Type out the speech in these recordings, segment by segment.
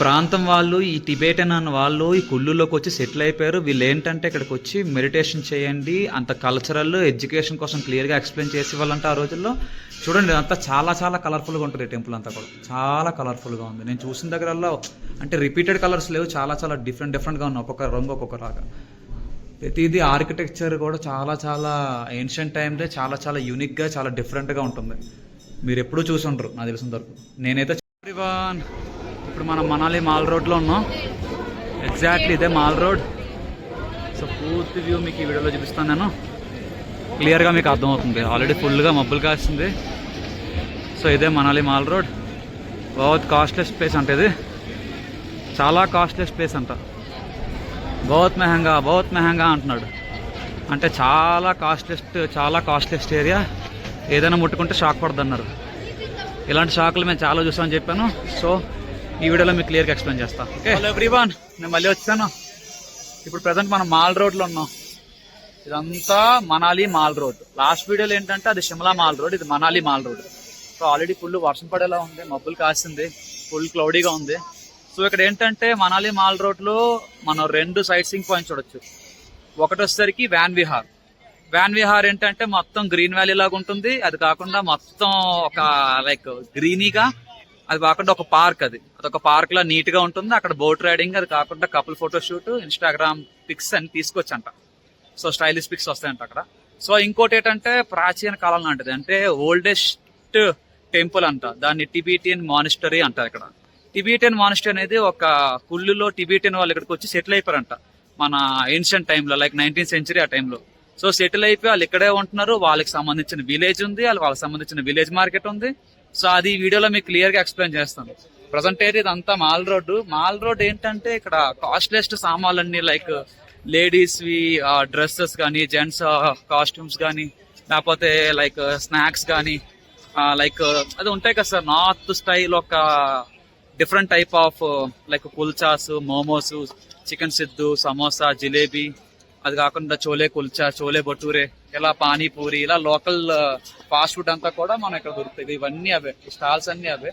ప్రాంతం వాళ్ళు ఈ టిబేటన్ అన్న వాళ్ళు ఈ కుళ్ళులోకి వచ్చి సెటిల్ అయిపోయారు. వీళ్ళు ఏంటంటే ఇక్కడికి వచ్చి మెడిటేషన్ చేయండి, అంత కల్చరల్ ఎడ్యుకేషన్ కోసం క్లియర్గా ఎక్స్ప్లెయిన్ చేసి వాళ్ళంటే ఆ రోజుల్లో చూడండి అంతా చాలా చాలా కలర్ఫుల్గా ఉంటుంది. ఈ టెంపుల్ అంతా కూడా చాలా కలర్ఫుల్గా ఉంది. నేను చూసిన దగ్గరల్లో అంటే రిపీటెడ్ కలర్స్ లేవు, చాలా చాలా డిఫరెంట్గా ఉన్నాయి. ఒక్కొక్క రంగు ఒక్కొక్కలాగా. ప్రతిదీ ఆర్కిటెక్చర్ కూడా చాలా చాలా ఏన్షియంట్ టైంలో చాలా చాలా యూనిక్గా చాలా డిఫరెంట్గా ఉంటుంది. మీరు ఎప్పుడూ చూసి ఉండరు నాకు తెలిసిన వరకు. నేనైతే ఇప్పుడు మనం మనాలి మాల్ రోడ్లో ఉన్నాం. ఎగ్జాక్ట్లీ ఇదే మాల్ రోడ్. సో పూర్తి వ్యూ మీకు ఈ వీడియోలో చూపిస్తాను నేను. క్లియర్గా మీకు అర్థమవుతుంది. ఆల్రెడీ ఫుల్గా మబ్బులు కాస్తుంది. సో ఇదే మనాలి మాల్ రోడ్. బహుత్ కాస్ట్లెస్ ప్లేస్ అంటే ఇది చాలా కాస్ట్లెస్ ప్లేస్ అంట. బహుత్ మెహంగా అంటున్నాడు. అంటే చాలా కాస్ట్లెస్ట్ ఏరియా. ఏదైనా ముట్టుకుంటే షాక్ పడుతుంది అన్నారు. ఇలాంటి షాకులు మేము చాలా చూసామని చెప్పాను. సో ఈ వీడియోలో మీకు క్లియర్గా ఎక్స్ప్లెయిన్ చేస్తాను. ఓకే, హలో ఎవ్రీవన్, నేను మళ్ళీ వచ్చాను. ఇప్పుడు ప్రజెంట్ మనం మాల్ రోడ్లో ఉన్నాం. ఇదంతా మనాలి మాల్ రోడ్. లాస్ట్ వీడియోలో ఏంటంటే అది షిమ్లా మాల్ రోడ్, ఇది Manali mall road. So already full వర్షం పడేలా ఉంది, మబ్బులు కాసింది, ఫుల్ క్లౌడీగా ఉంది. సో ఇక్కడ ఏంటంటే మనాలి మాల్ రోడ్లో మనం 2 సైట్ సీయింగ్ పాయింట్స్ చూడొచ్చు. ఒకటి వచ్చేసరికి వ్యాన్ విహార్ ఏంటంటే మొత్తం గ్రీన్ వ్యాలీ లాగా ఉంటుంది. అది కాకుండా మొత్తం ఒక లైక్ గ్రీనీగా, అది కాకుండా ఒక పార్క్, అదొక పార్క్ లా నీట్ గా ఉంటుంది. అక్కడ బోట్ రైడింగ్, అది కాకుండా కపుల్ ఫోటోషూట్, ఇన్స్టాగ్రామ్ పిక్స్ అని తీసుకొచ్చంట. సో స్టైలిష్ పిక్స్ వస్తాయంట అక్కడ. సో ఇంకోటి ఏంటంటే ప్రాచీన కాలం లాంటిది, అంటే ఓల్డెస్ట్ టెంపుల్ అంట. దాన్ని టిబెటియన్ మానిస్టరీ అంటారు. ఇక్కడ టిబెటియన్ మానిస్టరీ అనేది ఒక కుళ్ళులో టిబెటియన్ వాళ్ళు ఇక్కడికి వచ్చి సెటిల్ అయిపోయారంట మన ఏన్షియంట్ టైంలో, లైక్ 19th century ఆ టైంలో. సో సెటిల్ అయిపోయి వాళ్ళు ఇక్కడే ఉంటున్నారు. వాళ్ళకి సంబంధించిన విలేజ్ ఉంది, వాళ్ళకి సంబంధించిన విలేజ్ మార్కెట్ ఉంది. సో అది ఈ వీడియోలో మీకు క్లియర్ గా ఎక్స్ప్లెయిన్ చేస్తాను. ప్రజెంట్ అయితే ఇదంతా మాల్ రోడ్ ఏంటంటే ఇక్కడ కాస్ట్లెస్ట్ సామాన్లన్నీ లైక్ లేడీస్ వి డ్రెస్సెస్ కానీ, జెంట్స్ కాస్ట్యూమ్స్ కానీ, లేకపోతే లైక్ స్నాక్స్ కానీ, లైక్ అది ఉంటాయి కదా సార్, నార్త్ స్టైల్ ఒక different type of like kulchas, momos, chicken siddu, samosa, jalebi, అది కాకుండా చోలే కుల్చా, చోలే భటూరే, ఇలా పానీపూరి, ఇలా లోకల్ ఫాస్ట్ ఫుడ్ అంతా కూడా మనం ఇక్కడ దొరుకుతాయి. ఇవన్నీ అవే స్టాల్స్ అన్ని అవే.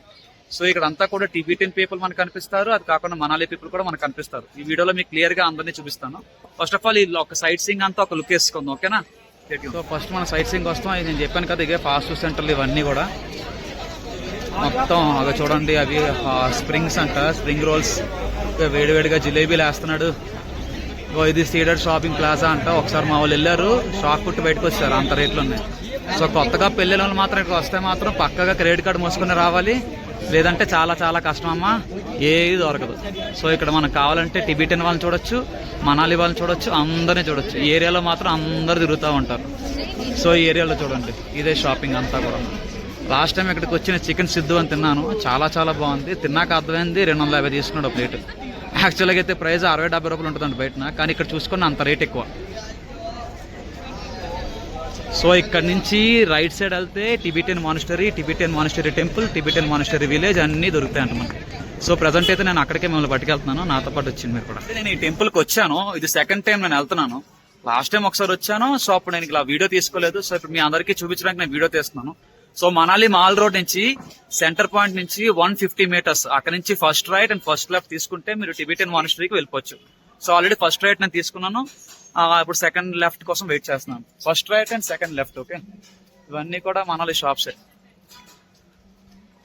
సో ఇక్కడ అంతా కూడా టిబెటియన్ పీపుల్ మనకు కనిపిస్తారు. అది కాకుండా మనాలి పీపుల్ కూడా మనకు కనిపిస్తారు. ఈ వీడియోలో మీకు క్లియర్ గా అందరినీ చూపిస్తాను. ఫస్ట్ ఆఫ్ ఆల్ ఈ ఒక సైట్ సీయింగ్ అంతా ఒక లుక్ వేసుకుందాం, ఓకేనా? సో ఫస్ట్ మన సైట్ సీయింగ్ వస్తాం. ఇది నేను చెప్పాను కదా, ఇదే ఫాస్ట్ ఫుడ్ సెంటర్లు ఇవన్నీ కూడా మొత్తం. అవి చూడండి, అవి స్ప్రింగ్స్ అంట, స్ప్రింగ్ రోల్స్, వేడివేడిగా జిలేబీలు వేస్తున్నాడు. ఇది సీడెడ్ షాపింగ్ ప్లాజా అంట. ఒకసారి మా వాళ్ళు వెళ్ళారు, షాక్ పుట్టి బయటకు వచ్చారు, అంత రేట్లు ఉన్నాయి. సో కొత్తగా పెళ్లి వాళ్ళు మాత్రం ఇక్కడ వస్తే మాత్రం పక్కగా క్రెడిట్ కార్డు మోసుకుని రావాలి, లేదంటే చాలా చాలా కష్టం అమ్మా, ఏది దొరకదు. సో ఇక్కడ మనకు కావాలంటే టిబెటియన్ వాళ్ళని చూడొచ్చు, మనాలి వాళ్ళని చూడొచ్చు, అందరినీ చూడొచ్చు. ఈ ఏరియాలో మాత్రం అందరు తిరుగుతూ ఉంటారు. సో ఈ ఏరియాలో చూడండి, ఇదే షాపింగ్ అంతా కూడా. లాస్ట్ టైం ఇక్కడికి వచ్చిన చికెన్ సిద్దు అని తిన్నాను, చాలా చాలా బాగుంది. తిన్నాక అర్థమైంది 250 తీసుకున్నాడు ప్లేట్. యాక్చువల్గా అయితే ప్రైస్ 60-70 రూపాయలు ఉంటుందండి బయటన, కానీ ఇక్కడ చూసుకున్న అంత రేట్ ఎక్కువ. సో ఇక్కడ నుంచి రైట్ సైడ్ వెళ్తే టిబెటియన్ మానిస్టరీ టెంపుల్, టిబెటియన్ మానిస్టరీ విలేజ్ అన్నీ దొరుకుతాయంట మనకి. సో ప్రజెంట్ అయితే నేను అక్కడికే మిమ్మల్ని పట్టుకెళ్తున్నాను, నాతో పాటు వచ్చింది మీరు కూడా. నేను ఈ టెంపుల్కి వచ్చాను, ఇది సెకండ్ టైం నేను వెళ్తున్నాను. లాస్ట్ టైం ఒకసారి వచ్చాను, సో అప్పుడు నేను ఇలా వీడియో తీసుకోలేదు. సో ఇప్పుడు మీ అందరికీ చూపించడానికి నేను వీడియో తీస్తున్నాను. సో మనాలి మాల్ రోడ్ నుంచి సెంటర్ పాయింట్ నుంచి 150 meters, అక్కడ నుంచి first right and first left తీసుకుంటే మీరు టిబెటియన్ మానిస్టరీకి వెళ్ళిపోవచ్చు. సో ఆల్రెడీ ఫస్ట్ రైట్ నేను తీసుకున్నాను, ఇప్పుడు సెకండ్ లెఫ్ట్ కోసం వెయిట్ చేస్తున్నాను. First right and second left, okay? ఇవన్నీ కూడా మనాలి షాప్సే.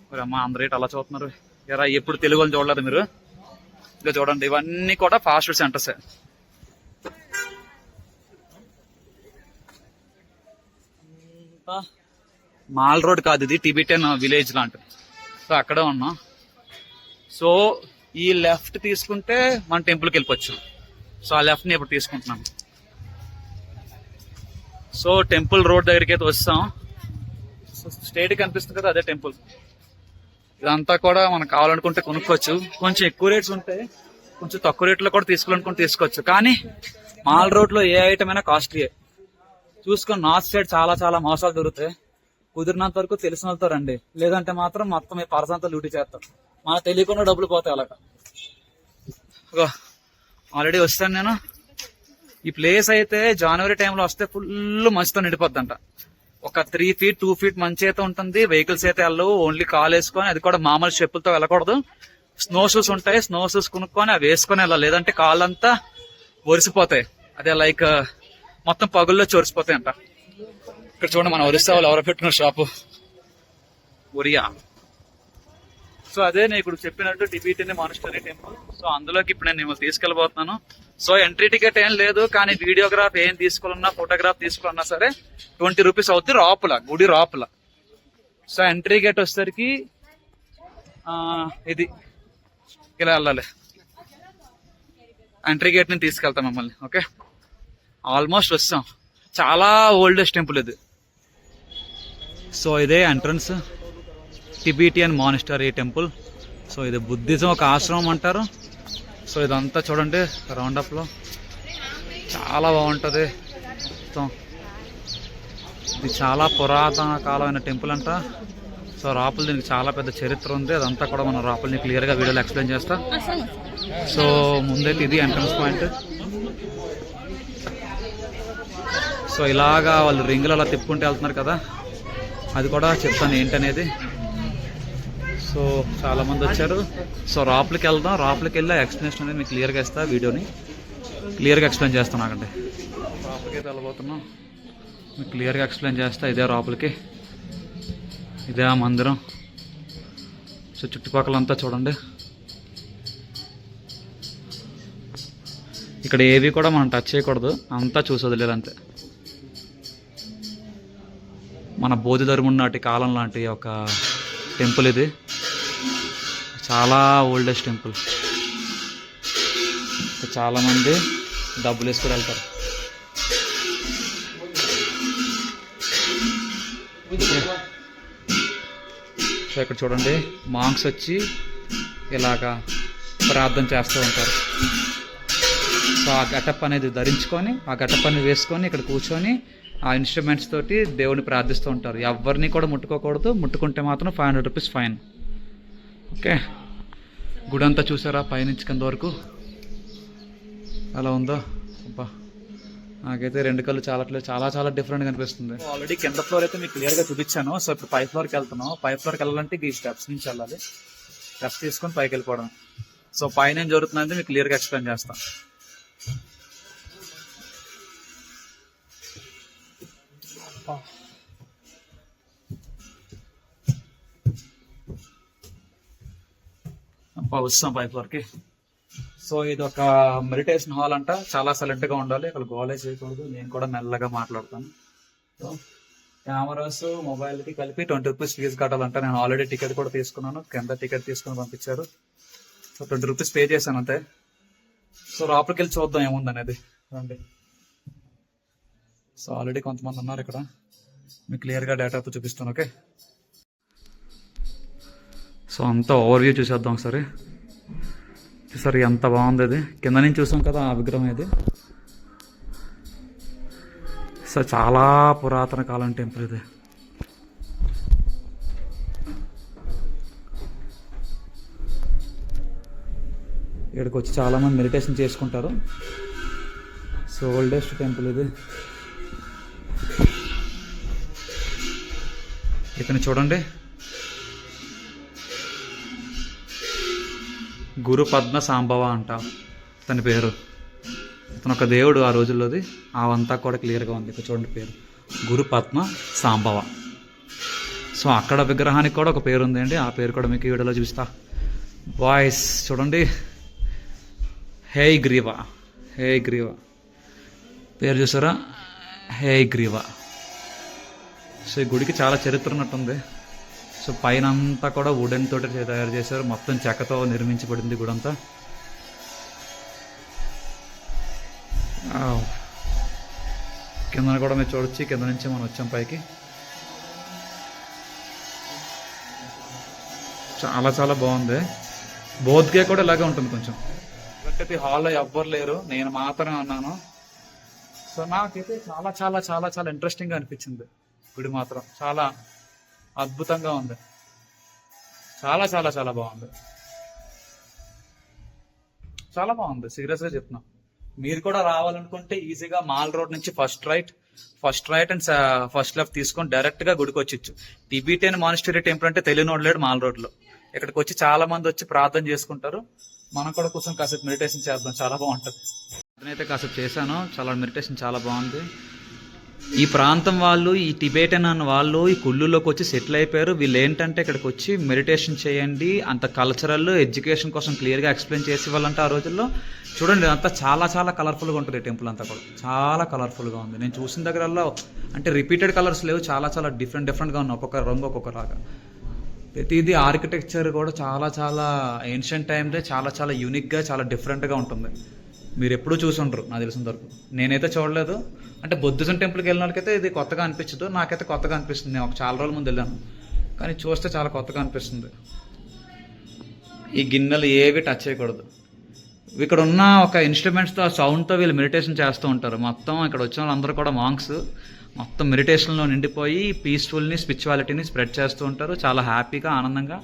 మరి అమ్మా అందరు రేట్ అలా చూస్తున్నారు ఎరా, ఎప్పుడు తెలుగు వాళ్ళు చూడలేదు మీరు. ఇంకా చూడండి, ఇవన్నీ కూడా ఫాస్ట్ ఫుడ్ సెంటర్సే. మాల్ రోడ్ కాదు, ఇది టిబెటియన్ విలేజ్ లాంటిది. సో అక్కడే ఉన్నాం. సో ఈ లెఫ్ట్ తీసుకుంటే మన టెంపుల్కి వెళ్ళిపోవచ్చు. సో ఆ లెఫ్ట్ని ఇప్పుడు తీసుకుంటున్నాను. సో టెంపుల్ రోడ్ దగ్గరికి అయితే వస్తాం. సో స్ట్రైట్ కనిపిస్తుంది కదా, అదే టెంపుల్. ఇదంతా కూడా మనకు కావాలనుకుంటే కొనుక్కోవచ్చు. కొంచెం ఎక్కువ రేట్స్ ఉంటాయి, కొంచెం తక్కువ రేట్లో కూడా తీసుకోవాలనుకుంటే తీసుకోవచ్చు. కానీ మాల్ రోడ్ లో ఏ ఐటమ్ అయినా కాస్ట్లీయే. చూసుకొని నార్త్ సైడ్ చాలా చాలా మోసాలు దొరుకుతాయి. కుదిరినంత వరకు తెలిసిన వాళ్ళతో రండి, లేదంటే మాత్రం మొత్తం ఈ పర్స్ అంతా లూటీ చేస్తాం. మనకు తెలియకుండా డబ్బులు పోతాయి అలాగా. ఆల్రెడీ వస్తాను నేను. ఈ ప్లేస్ అయితే జనవరి టైంలో వస్తే ఫుల్ మంచుతో నిండిపోద్దంట. ఒక 3 feet 2 feet మంచి అయితే ఉంటుంది. వెహికల్స్ అయితే వెళ్ళవు, ఓన్లీ కాల్ వేసుకొని, అది కూడా మామూలు చెప్పులతో వెళ్ళకూడదు. స్నో షూస్ ఉంటాయి, స్నో షూస్ కొనుక్కొని అవి వేసుకొని వెళ్ళాలి, లేదంటే కాళ్ళంతా ఒరిసిపోతాయి. అదే లైక్ మొత్తం పగుల్లో చొరిసిపోతాయి అంట. ఇక్కడ చూడండి మన ఒరిస్సా వాళ్ళు ఎవరో పెట్టిన షాపు ఒరియా. సో అదే నేను ఇప్పుడు చెప్పినట్టు టిబెటన్ మానిస్టరీ టెంపుల్. సో అందులోకి ఇప్పుడు నేను మిమ్మల్ని తీసుకెళ్ళబోతున్నాను. సో ఎంట్రీ టికెట్ ఏం లేదు, కానీ వీడియోగ్రాఫ్ ఏం తీసుకోవాలన్నా ఫోటోగ్రాఫ్ తీసుకోవాలన్నా సరే 20 రూపీస్ అవుతుంది లోపల, గుడి లోపల. సో ఎంట్రీ గేట్ వచ్చేసరికి ఇది ఇలా వెళ్ళాలి. ఎంట్రీ గేట్ ని తీసుకెళ్తాం మిమ్మల్ని. ఓకే, ఆల్మోస్ట్ వస్తాం. చాలా ఓల్డెస్ట్ టెంపుల్ ఇది. సో ఇదే ఎంట్రన్స్, టిబెటియన్ మానిస్టరీ టెంపుల్. సో ఇది బుద్ధిజం ఒక ఆశ్రమం అంటారు. సో ఇదంతా చూడండి రౌండప్ లో చాలా బాగుంటది మొత్తం. ఇది చాలా పురాతన కాలమైన టెంపుల్ అంట. సో రాపులు దీనికి చాలా పెద్ద చరిత్ర ఉంది. అదంతా కూడా మనం రాపుల్ని క్లియర్ గా వీడియోలో ఎక్స్ప్లెయిన్ చేస్తా. సో ముందైతే ఇది ఎంట్రన్స్ పాయింట్. సో ఇలాగా వాళ్ళు రింగులు అలా తిప్పుకుంటూ వెళ్తున్నారు కదా, అది కూడా చెప్తాను ఏంటనేది. సో చాలా మంది వచ్చారు. సో రాపులకి వెళ్దాం, రాపులకి వెళ్ళి ఎక్స్ప్లెనేషన్ అనేది మీకు క్లియర్గా ఇస్తా, వీడియోని క్లియర్గా ఎక్స్ప్లెయిన్ చేస్తాను. నాకండి రాపులకి అయితే వెళ్ళబోతున్నాం, మీకు క్లియర్గా ఎక్స్ప్లెయిన్ చేస్తా. ఇదే రాపులకి, ఇదే ఆ మందిరం. సో చుట్టుపక్కలంతా చూడండి. ఇక్కడ ఏవి కూడా మనం టచ్ చేయకూడదు, అంతా చూసి వదిలేదు అంతే. మన బోధిధర్ముడి నాటి కాలం లాంటి ఒక టెంపుల్ ఇది, చాలా ఓల్డెస్ట్ టెంపుల్. చాలా మంది డబ్బులు వేసుకుని వెళ్తారు. సో ఇక్కడ చూడండి మాంక్స్ వచ్చి ఇలాగా ప్రార్థన చేస్తూ ఉంటారు. సో ఆ గెటప్ అనేది ధరించుకొని, ఆ గెటప్ అనేది వేసుకొని ఇక్కడ కూర్చొని ఆ ఇన్స్ట్రుమెంట్స్ తోటి దేవుని ప్రార్థిస్తూ ఉంటారు. ఎవరిని కూడా ముట్టుకోకూడదు, ముట్టుకుంటే మాత్రం 500 రూపీస్ ఫైన్. ఓకే, గుడి అంతా చూసారా పైనుంచి కింద వరకు అలా ఉందో. అబ్బా, నాకైతే రెండు కళ్ళు చాలా చాలా డిఫరెంట్ గా అనిపిస్తుంది. ఆల్రెడీ కింద ఫ్లోర్ అయితే మీకు క్లియర్ గా చూపించాను. సో ఇప్పుడు పై ఫ్లోర్కి వెళ్తున్నాం. పై ఫ్లోర్కి వెళ్ళాలంటే ఈ స్టెప్స్ నుంచి వెళ్ళాలి, స్టెప్స్ తీసుకొని పైకి వెళ్ళిపోవడం. సో పైన ఏం జరుగుతుందంటే మీకు క్లియర్ గా ఎక్స్ప్లెయిన్ చేస్తాం. వస్తాం పై ఫ్లోర్ కి. సో ఇది ఒక మెడిటేషన్ హాల్ అంట. చాలా సైలెంట్ గా ఉండాలి, అక్కడ గోలే చేయకూడదు. నేను కూడా మెల్లగా మాట్లాడతాను. సో కెమెరాస్ మొబైల్ కి కలిపి 20 రూపీస్ ఫీజు కట్టాలంట. నేను ఆల్రెడీ టికెట్ కూడా తీసుకున్నాను, కింద టికెట్ తీసుకుని పంపించారు. సో 20 రూపీస్ పే చేశాను అంతే. సో లోపలికి వెళ్ళి చూద్దాం ఏముంది అనేది రండి. సో ఆల్రెడీ కొంతమంది ఉన్నారు ఇక్కడ, మీకు క్లియర్ గా డేటాతో చూపిస్తాను. ఓకే, సో అంతా ఓవర్వ్యూ చూసేద్దాం ఒకసారి. చూసారు ఎంత బాగుంది ఇది, కింద నుంచి చూసాం కదా ఆ విగ్రహం ఇది. సో చాలా పురాతన కాలం టెంపుల్ ఇది. ఇక్కడికి వచ్చి చాలా మంది మెడిటేషన్ చేసుకుంటారు. సో ఓల్డెస్ట్ టెంపుల్ ఇది. ఇతను చూడండి, గురు పద్మ సాంబవ అంట తన పేరు. అతను ఒక దేవుడు ఆ రోజుల్లోది. అవంతా కూడా క్లియర్గా ఉంది. ఇక్కడ చూడండి పేరు గురు పద్మ సాంబవ. సో అక్కడ విగ్రహానికి కూడా ఒక పేరు ఉంది అండి, ఆ పేరు కూడా మీకు ఈ వీడియోలో చూపిస్తా. వాయిస్ చూడండి, హే గ్రీవా. హే గ్రీవా పేరు చూసారా, హే గ్రీవా. సో ఈ గుడికి చాలా చరిత్ర ఉన్నట్టుంది. సో పైన అంతా కూడా వుడెన్ తోటి తయారు చేశారు, మొత్తం చెక్కతో నిర్మించబడింది గుడంతా. కింద కూడా మీరు చూడొచ్చు, కింద నుంచి మనం వచ్చాం పైకి. చాలా చాలా బాగుంది. బోధ్గే కూడా ఇలాగే ఉంటుంది కొంచెం. ప్రతి హాల్లో ఎవ్వరు లేరు, నేను మాత్రమే ఉన్నాను. సో నాకైతే చాలా చాలా చాలా చాలా ఇంట్రెస్టింగ్ గా అనిపించింది. గుడి మాత్రం చాలా అద్భుతంగా ఉంది, చాలా చాలా చాలా బాగుంది, చాలా బాగుంది. సీరియస్ గా చెప్తున్నా, మీరు కూడా రావాలనుకుంటే ఈజీగా మాల్ రోడ్ నుంచి first right and first left తీసుకొని డైరెక్ట్ గా గుడికి వచ్చి. టిబెటియన్ మానిస్టరీ టెంపుల్ అంటే తెలియనోడు లేడు మాల్ రోడ్ లో. ఇక్కడికి వచ్చి చాలా మంది వచ్చి ప్రార్థన చేసుకుంటారు. మనం కూడా కూర్చొని కాసేపు మెడిటేషన్ చేద్దాం, చాలా బాగుంటుంది. నేనైతే కాసేపు చేశాను, చాలా మెడిటేషన్ చాలా బాగుంది. ఈ ప్రాంతం వాళ్ళు, ఈ టిబేటన్ అన్న వాళ్ళు ఈ కుళ్ళులోకి వచ్చి సెటిల్ అయిపోయారు. వీళ్ళు ఏంటంటే ఇక్కడికి వచ్చి మెడిటేషన్ చేయండి, అంత కల్చరల్ ఎడ్యుకేషన్ కోసం క్లియర్గా ఎక్స్ప్లెయిన్ చేసి వాళ్ళంటే ఆ రోజుల్లో. చూడండి, అంతా చాలా చాలా కలర్ఫుల్గా ఉంటుంది. ఈ టెంపుల్ అంతా కూడా చాలా కలర్ఫుల్గా ఉంది. నేను చూసిన దగ్గరల్లో అంటే రిపీటెడ్ కలర్స్ లేవు, చాలా చాలా డిఫరెంట్గా ఉన్నాయి. ఒక్కొక్క రంగు ఒక్కొక్కలాగా. ప్రతిదీ ఆర్కిటెక్చర్ కూడా చాలా చాలా ఏన్షియంట్ టైంలో చాలా చాలా యూనిక్గా చాలా డిఫరెంట్గా ఉంటుంది. మీరు ఎప్పుడూ చూసి ఉండరు నాకు తెలిసిన వరకు. నేనైతే చూడలేదు. అంటే బుద్ధిజం టెంపుల్కి వెళ్ళిన వాళ్ళకైతే ఇది కొత్తగా అనిపించదు, నాకైతే కొత్తగా అనిపిస్తుంది. నేను చాలా రోజుల ముందు వెళ్ళాను, కానీ చూస్తే చాలా కొత్తగా అనిపిస్తుంది. ఈ గిన్నెలు ఏవి టచ్ చేయకూడదు. ఇక్కడ ఉన్న ఒక ఇన్స్ట్రుమెంట్స్తో సౌండ్తో వీళ్ళు మెడిటేషన్ చేస్తూ ఉంటారు. మొత్తం ఇక్కడ వచ్చిన వాళ్ళందరూ కూడా మాంక్స్ మొత్తం మెడిటేషన్లో నిండిపోయి పీస్ఫుల్ని స్పిరిచువాలిటీని స్ప్రెడ్ చేస్తూ ఉంటారు. చాలా హ్యాపీగా ఆనందంగా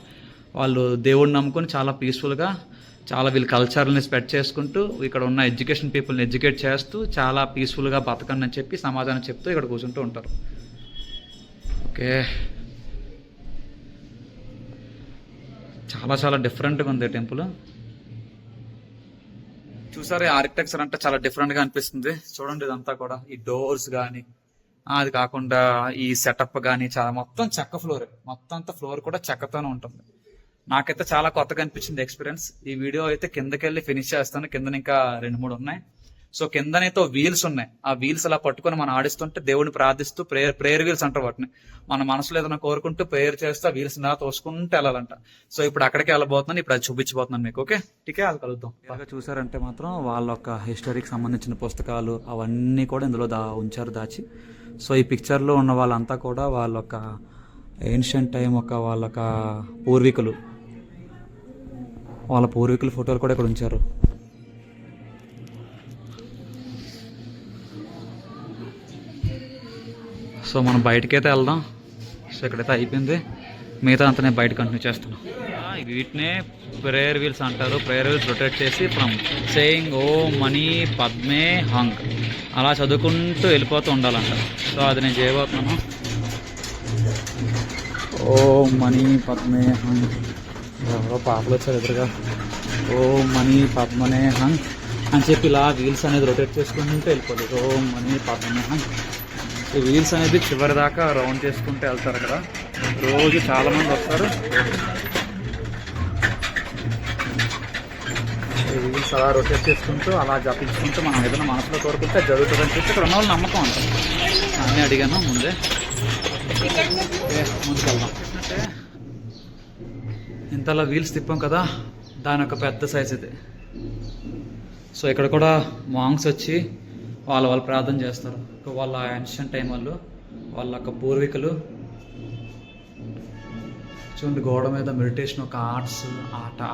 వాళ్ళు దేవుడిని నమ్ముకొని చాలా పీస్ఫుల్గా చాలా వీళ్ళు కల్చర్ని స్ప్రెడ్ చేసుకుంటూ ఇక్కడ ఉన్న ఎడ్యుకేషన్ పీపుల్ని ఎడ్యుకేట్ చేస్తూ చాలా పీస్ఫుల్గా బతకండి అని చెప్పి సమాధానం చెప్తూ ఇక్కడ కూర్చుంటూ ఉంటారు. ఓకే, చాలా చాలా డిఫరెంట్గా ఉంది టెంపుల్. చూసారా, ఆర్కిటెక్చర్ అంటే చాలా డిఫరెంట్గా అనిపిస్తుంది. చూడండి, ఇదంతా కూడా ఈ డోర్స్ కానీ, అది కాకుండా ఈ సెటప్ కానీ చాలా మొత్తం చెక్క ఫ్లోర్. మొత్తం అంతా ఫ్లోర్ కూడా చెక్కతోనే ఉంటుంది. నాకైతే చాలా కొత్తగా అనిపించింది ఎక్స్పీరియన్స్. ఈ వీడియో అయితే కిందకెళ్ళి ఫినిష్ చేస్తాను. కింద ఇంకా 2-3 ఉన్నాయి. సో కిందనైతే వీల్స్ ఉన్నాయి. ఆ వీల్స్ అలా పట్టుకొని మనం ఆడిస్తుంటే దేవుడిని ప్రార్థిస్తూ ప్రేయర్ వీల్స్ అంటారు వాటిని. మన మనసులో ఏదైనా కోరుకుంటూ ప్రేయర్ చేస్తే ఆ వీల్స్ నా తోసుకుంటూ వెళ్ళాలంట. సో ఇప్పుడు అక్కడికి వెళ్ళబోతున్నాను, ఇప్పుడు అది చూపించబోతున్నాను మీకు. ఓకే, టీకే, అది కలుద్దాం. బాగా చూసారంటే మాత్రం వాళ్ళ ఒక హిస్టరీకి సంబంధించిన పుస్తకాలు అవన్నీ కూడా ఇందులో ఉంచారు దాచి. సో ఈ పిక్చర్లో ఉన్న వాళ్ళంతా కూడా వాళ్ళొక ఏన్షియంట్ టైం వాళ్ళొక వాళ్ళ పూర్వీకుల ఫోటోలు కూడా ఇక్కడ ఉంచారు. సో మనం బయటకైతే వెళ్దాం. సో ఇక్కడైతే అయిపోయింది, మిగతా అంతా నేను బయట కంటిన్యూ చేస్తున్నాను. వీటినే ప్రేయర్ వీల్స్ అంటారు. ప్రేయర్ వీల్స్ రొటేట్ చేసి ఫ్రమ్ సేయింగ్ ఓ మనీ పద్మే హంగ్ అలా చదువుకుంటూ వెళ్ళిపోతూ ఉండాలంట. సో అది నేను చేయబోతున్నాను. ఓ మనీ పద్మే హంగ్, ఎవరో పాపలు వచ్చారు ఎదురుగా. ఓ మనీ పద్మనే హంగ్ అని చెప్పి ఇలా వీల్స్ అనేది రొటేట్ చేసుకుంటూ వెళ్ళిపోతుంది. ఓ మనీ పద్మనే హంగ్. ఈ వీల్స్ అనేది చివరి దాకా రౌండ్ చేసుకుంటూ వెళ్తారు కదా. రోజు చాలామంది వస్తారు. ఈ వీల్స్ అలా రొటేట్ చేసుకుంటూ అలా జపించుకుంటూ మనం ఏదైనా మనసులో కోరుకుంటే జరుగుతుందని చెప్పి ఇక్కడ ఉన్న వాళ్ళు నమ్మకం అంటారు. అన్నీ అడిగాను ముందే. ముందుకు వెళ్దాం. ఇంతలా వీల్స్ తిప్పాం కదా, దాని ఒక పెద్ద సైజ్ ఇది. సో ఇక్కడ కూడా మాంగ్స్ వచ్చి వాళ్ళు ప్రార్థన చేస్తారు. వాళ్ళ ఏన్షియంట్ టైం వాళ్ళ యొక్క పూర్వీకులు. చూడండి, గోడ మీద మెడిటేషన్, ఒక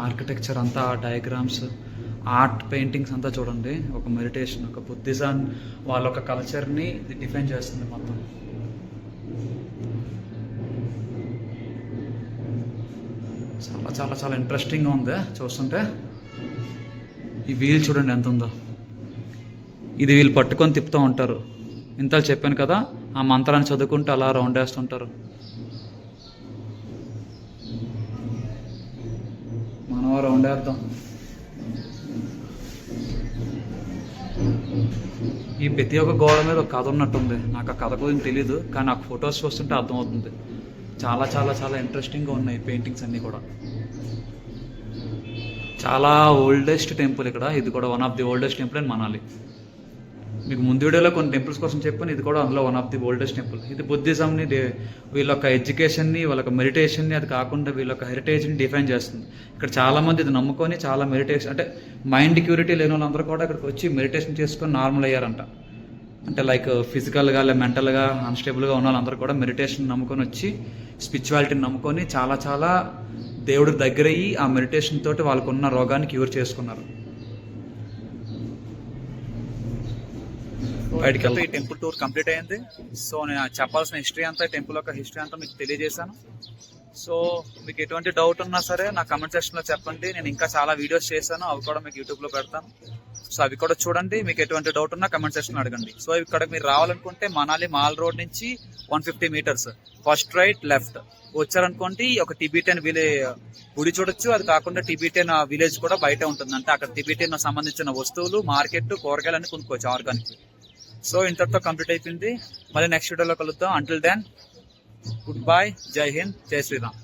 ఆర్కిటెక్చర్ అంతా, డయాగ్రామ్స్, ఆర్ట్ పెయింటింగ్స్ అంతా చూడండి. ఒక మెడిటేషన్, ఒక బుద్ధిజం వాళ్ళ ఒక కల్చర్ని ఇది డిఫైన్ చేస్తుంది మొత్తం. చాలా చాలా చాలా ఇంట్రెస్టింగ్గా ఉంది చూస్తుంటే. ఈ వీల్ చూడండి ఎంత ఉందో. ఇది వీళ్ళు పట్టుకొని తిప్పుతూ ఉంటారు. ఇంతలో చెప్పాను కదా, ఆ మంత్రాన్ని చదువుకుంటూ అలా రౌండ్ వేస్తుంటారు. మనం రౌండ్ వేద్దాం. ఈ ప్రతి ఒక్క గోడ మీద ఒక కథ ఉన్నట్టుంది. నాకు ఆ కథ గురించి తెలీదు, కానీ నాకు ఫొటోస్ చూస్తుంటే అర్థమవుతుంది. చాలా చాలా చాలా ఇంట్రెస్టింగ్గా ఉన్నాయి పెయింటింగ్స్ అన్నీ కూడా. చాలా ఓల్డెస్ట్ టెంపుల్ ఇక్కడ. ఇది కూడా one of the oldest temple అని మనాలి. మీకు ముందు వీడియోలో కొన్ని టెంపుల్స్ కోసం చెప్పాను, ఇది కూడా అందులో one of the oldest temple. ఇది బుద్ధిజంని, వీళ్ళొక ఎడ్యుకేషన్ని, వాళ్ళొక మెడిటేషన్ని, అది కాకుండా వీళ్ళొక హెరిటేజ్ని డిఫైన్ చేస్తుంది. ఇక్కడ చాలామంది ఇది నమ్ముకొని చాలా మెడిటేషన్, అంటే మైండ్ క్యూరిటీ లేని వాళ్ళందరూ కూడా ఇక్కడికి వచ్చి మెడిటేషన్ చేసుకొని నార్మల్ అయ్యారంట. అంటే లైక్ ఫిజికల్గా లేదా మెంటల్గా అన్స్టేబుల్గా ఉన్న వాళ్ళందరూ కూడా మెడిటేషన్ నమ్ముకొని వచ్చి, స్పిరిచువాలిటీని నమ్ముకొని చాలా చాలా దేవుడికి దగ్గర అయ్యి ఆ మెడిటేషన్ తోటి వాళ్ళకున్న రోగాన్ని క్యూర్ చేసుకున్నారు. బయటికి వెళ్తే ఈ టెంపుల్ టూర్ కంప్లీట్ అయింది. సో నేను చెప్పాల్సిన హిస్టరీ అంతా, టెంపుల్ యొక్క హిస్టరీ అంతా మీకు తెలియజేశాను. సో మీకు ఎటువంటి డౌట్ ఉన్నా సరే నా కమెంట్ సెక్షన్లో చెప్పండి. నేను ఇంకా చాలా వీడియోస్ చేశాను, అవి కూడా మీకు యూట్యూబ్లో పెడతాను. సో అవి కూడా చూడండి. మీకు ఎటువంటి డౌట్ ఉన్నా కమెంట్ సెక్షన్ అడగండి. సో ఇక్కడ మీరు రావాలనుకుంటే మనాలి మాల్ రోడ్ నుంచి 150 మీటర్స్ ఫస్ట్ రైట్ లెఫ్ట్ వచ్చారనుకోండి, ఒక టిబిటన్ గుడి చూడొచ్చు. అది కాకుండా టిబిటన్ విలేజ్ కూడా బయట ఉంటుంది. అంటే అక్కడ టిబిటన్ సంబంధించిన వస్తువులు, మార్కెట్, కూరగాయలు అన్ని కొనుక్కోవచ్చు ఆర్గానిక్. సో ఇంతటితో కంప్లీట్ అయిపోయింది. మళ్ళీ నెక్స్ట్ వీడియోలో కలుద్దాం. అంటిల్ దెన్ గుడ్ బై, జై హింద్, జై శ్రీరామ్.